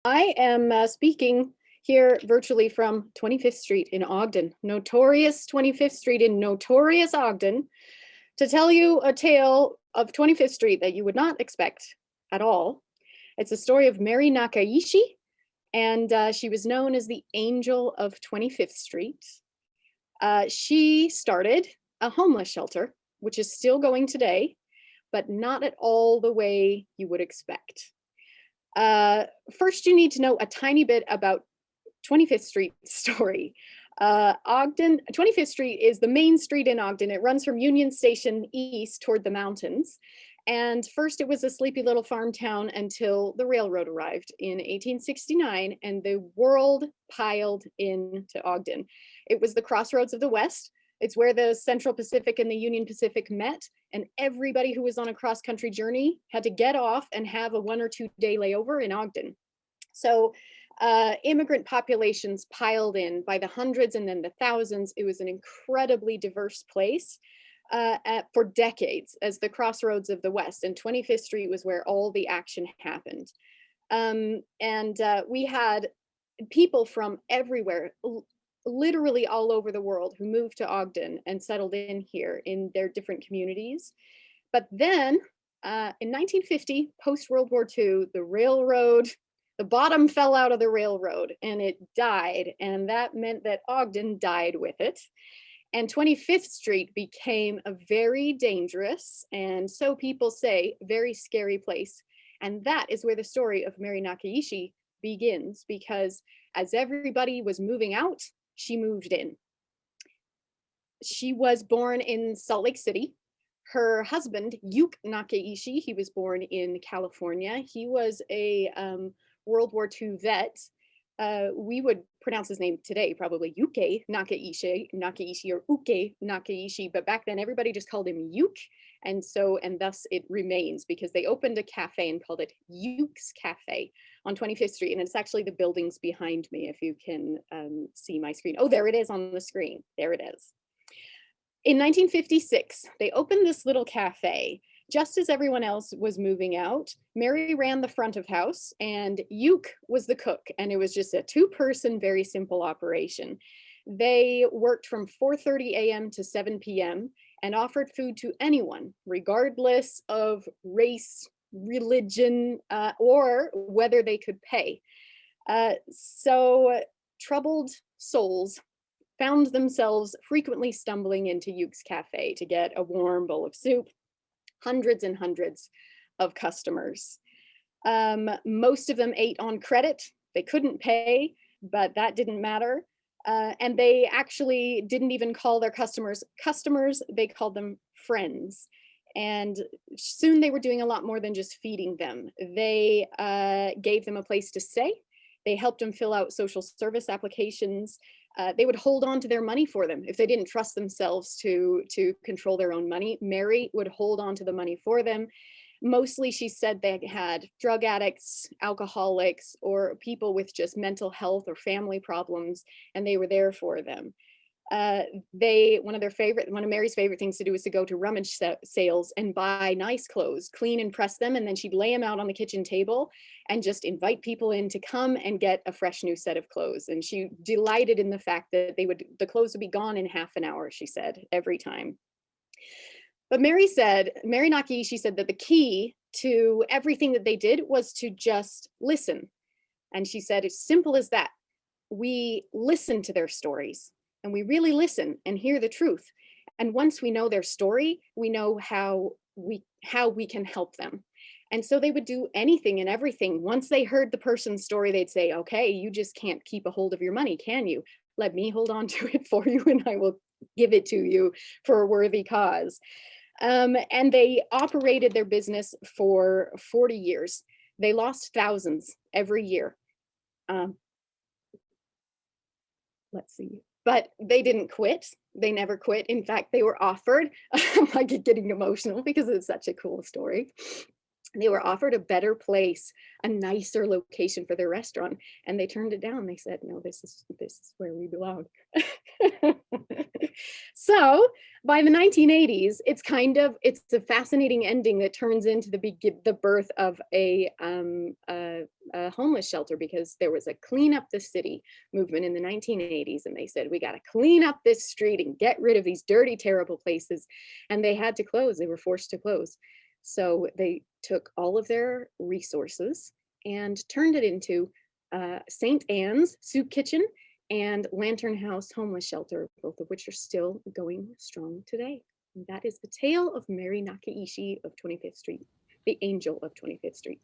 I am speaking here virtually from 25th Street in Ogden, notorious 25th Street in notorious Ogden, to tell you a tale of 25th Street that you would not expect at all. It's a story of Mary Nakaishi, and she was known as the Angel of 25th Street. She started a homeless shelter, which is still going today, but not at all the way you would expect. First, you need to know a tiny bit about 25th Street story. Ogden, 25th Street is the main street in Ogden. It runs from Union Station east toward the mountains. And first it was a sleepy little farm town until the railroad arrived in 1869 and the world piled into Ogden. It was the crossroads of the West. It's where the Central Pacific and the Union Pacific met, and everybody who was on a cross-country journey had to get off and have a 1 or 2 day layover in Ogden. So immigrant populations piled in by the hundreds and then the thousands. It was an incredibly diverse place for decades as the crossroads of the West, and 25th Street was where all the action happened. We had people from everywhere, literally all over the world, who moved to Ogden and settled in here in their different communities. But then in 1950, post-World War II, the bottom fell out of the railroad and it died. And that meant that Ogden died with it. And 25th Street became a very dangerous, and so people say, very scary place. And that is where the story of Mary Nakaishi begins, because as everybody was moving out, she moved in. She was born in Salt Lake City. Her husband, Yukes Nakaishi, he was born in California. He was a World War II vet. We would pronounce his name today probably Yukes Nakaishi or Uke Nakaishi, but back then everybody just called him Yuke, and thus it remains, because they opened a cafe and called it Yukes Cafe on 25th Street, and it's actually the buildings behind me if you can see my screen. Oh, there it is on the screen. There it is. In 1956, they opened this little cafe. Just as everyone else was moving out, Mary ran the front of house and Yuke was the cook, and it was just a 2-person, very simple operation. They worked from 4:30 a.m. to 7 p.m. and offered food to anyone, regardless of race, religion, or whether they could pay. So troubled souls found themselves frequently stumbling into Yukes Cafe to get a warm bowl of soup. Hundreds and hundreds of customers. Most of them ate on credit. They couldn't pay, but that didn't matter. And they actually didn't even call their customers customers, they called them friends. And soon they were doing a lot more than just feeding them. They gave them a place to stay. They helped them fill out social service applications. They would hold on to their money for them. If they didn't trust themselves to control their own money, Mary would hold on to the money for them. Mostly, she said, they had drug addicts, alcoholics, or people with just mental health or family problems, and they were there for them. One of Mary's favorite things to do was to go to rummage sales and buy nice clothes, clean and press them, and then she'd lay them out on the kitchen table and just invite people in to come and get a fresh new set of clothes. And she delighted in the fact that the clothes would be gone in half an hour, she said, every time. But Mary Nakaishi said that the key to everything that they did was to just listen. And she said, as simple as that. We listen to their stories. And we really listen and hear the truth. And once we know their story, we know how we can help them. And so they would do anything and everything. Once they heard the person's story, they'd say, okay, you just can't keep a hold of your money, can you? Let me hold on to it for you and I will give it to you for a worthy cause. And they operated their business for 40 years. They lost thousands every year. Let's see. But they didn't quit. They never quit. In fact, they were offered, I'm like getting emotional because it's such a cool story. They were offered a better place, a nicer location for their restaurant, and they turned it down. They said, no, this is where we belong. So by the 1980s, it's a fascinating ending that turns into the birth of a homeless shelter, because there was a clean up the city movement in the 1980s, and they said we got to clean up this street and get rid of these dirty, terrible places, and they had to close. They were forced to close. So they took all of their resources and turned it into St. Anne's Soup Kitchen and Lantern House Homeless Shelter, both of which are still going strong today. And that is the tale of Mary Nakaishi of 25th Street, the angel of 25th Street.